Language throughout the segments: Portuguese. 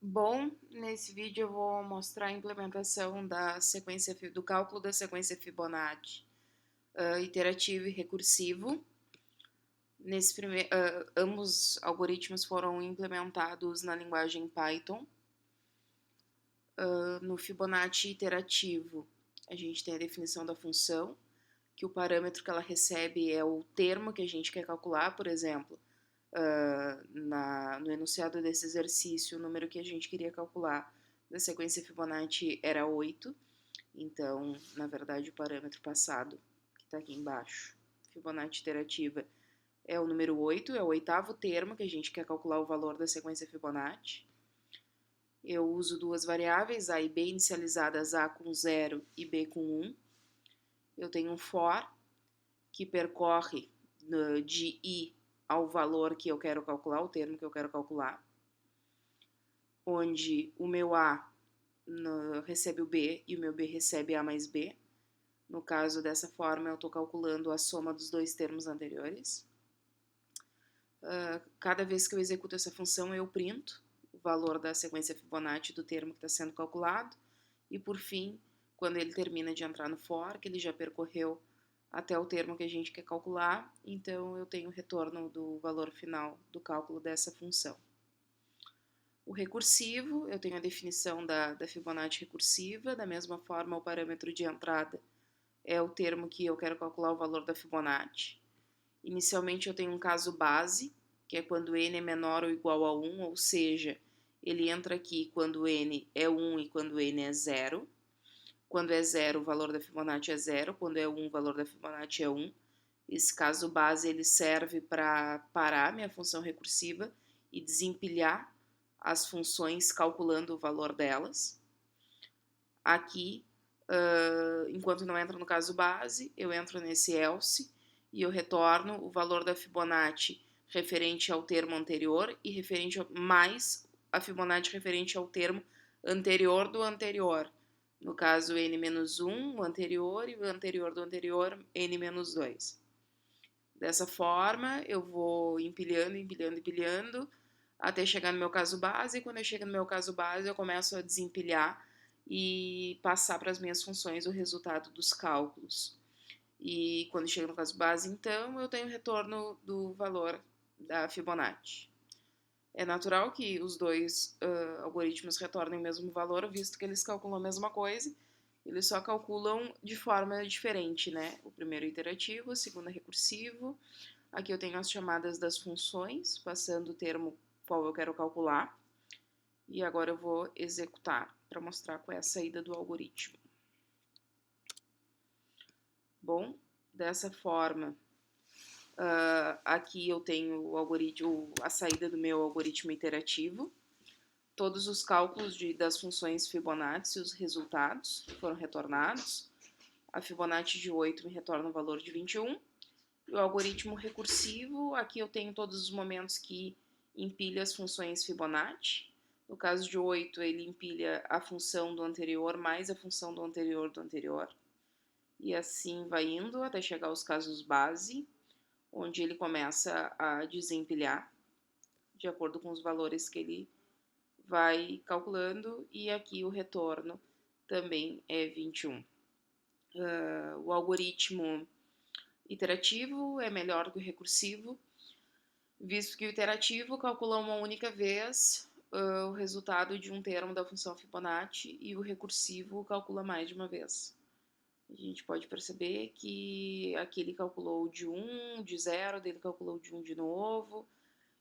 Bom, nesse vídeo eu vou mostrar a implementação da sequência do cálculo da sequência Fibonacci iterativo e recursivo. Ambos algoritmos foram implementados na linguagem Python. No Fibonacci iterativo, a gente tem a definição da função, que o parâmetro que ela recebe é o termo que a gente quer calcular, por exemplo. No enunciado desse exercício, o número que a gente queria calcular da sequência Fibonacci era 8, então, na verdade, o parâmetro passado, que está aqui embaixo, Fibonacci iterativa, é o número 8, é o oitavo termo que a gente quer calcular o valor da sequência Fibonacci. Eu uso duas variáveis, A e B, inicializadas A com 0 e B com 1. Eu tenho um for, que percorre de I ao valor que eu quero calcular, o termo que eu quero calcular, onde o meu A recebe o B e o meu B recebe A mais B. No caso, dessa forma, eu estou calculando a soma dos dois termos anteriores. Cada vez que eu executo essa função, eu printo o valor da sequência Fibonacci do termo que está sendo calculado. E, por fim, quando ele termina de entrar no for, que ele já percorreu até o termo que a gente quer calcular, então eu tenho o retorno do valor final do cálculo dessa função. O recursivo, eu tenho a definição da Fibonacci recursiva, da mesma forma o parâmetro de entrada é o termo que eu quero calcular o valor da Fibonacci. Inicialmente eu tenho um caso base, que é quando n é menor ou igual a 1, ou seja, ele entra aqui quando n é 1 e quando n é 0. Quando é 0, o valor da Fibonacci é 0. Quando é 1, o valor da Fibonacci é 1. Esse caso base ele serve para parar minha função recursiva e desempilhar as funções calculando o valor delas. Aqui, enquanto não entra no caso base, eu entro nesse else e eu retorno o valor da Fibonacci referente ao termo anterior e referente mais a Fibonacci referente ao termo anterior do anterior. No caso, n-1, o anterior, e o anterior do anterior, n-2. Dessa forma, eu vou empilhando, até chegar no meu caso base, e quando eu chego no meu caso base, eu começo a desempilhar e passar para as minhas funções o resultado dos cálculos. E quando chega no caso base, então, eu tenho o retorno do valor da Fibonacci. É natural que os dois algoritmos retornem o mesmo valor, visto que eles calculam a mesma coisa, eles só calculam de forma diferente, né? O primeiro é iterativo, o segundo é recursivo. Aqui eu tenho as chamadas das funções, passando o termo qual eu quero calcular. E agora eu vou executar para mostrar qual é a saída do algoritmo. Bom, dessa forma, aqui eu tenho o algoritmo, a saída do meu algoritmo iterativo. Todos os cálculos das funções Fibonacci, os resultados foram retornados. A Fibonacci de 8 me retorna o valor de 21. E o algoritmo recursivo, aqui eu tenho todos os momentos que empilha as funções Fibonacci. No caso de 8, ele empilha a função do anterior mais a função do anterior do anterior. E assim vai indo até chegar aos casos base, onde ele começa a desempilhar de acordo com os valores que ele vai calculando, e aqui o retorno também é 21. O algoritmo iterativo é melhor do que o recursivo, visto que o iterativo calcula uma única vez o resultado de um termo da função Fibonacci e o recursivo calcula mais de uma vez. A gente pode perceber que aqui ele calculou de 1, de 0, daí ele calculou de 1 de novo,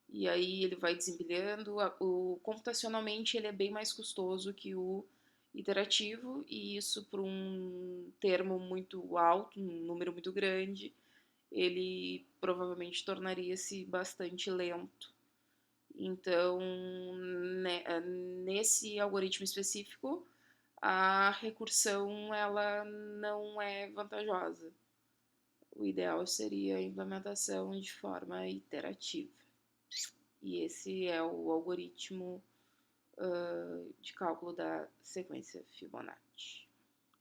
e aí ele vai desempilhando. Computacionalmente ele é bem mais custoso que o iterativo, e isso para um termo muito alto, um número muito grande, ele provavelmente tornaria-se bastante lento. Então, nesse algoritmo específico, a recursão ela não é vantajosa. O ideal seria a implementação de forma iterativa. E esse é o algoritmo de cálculo da sequência Fibonacci.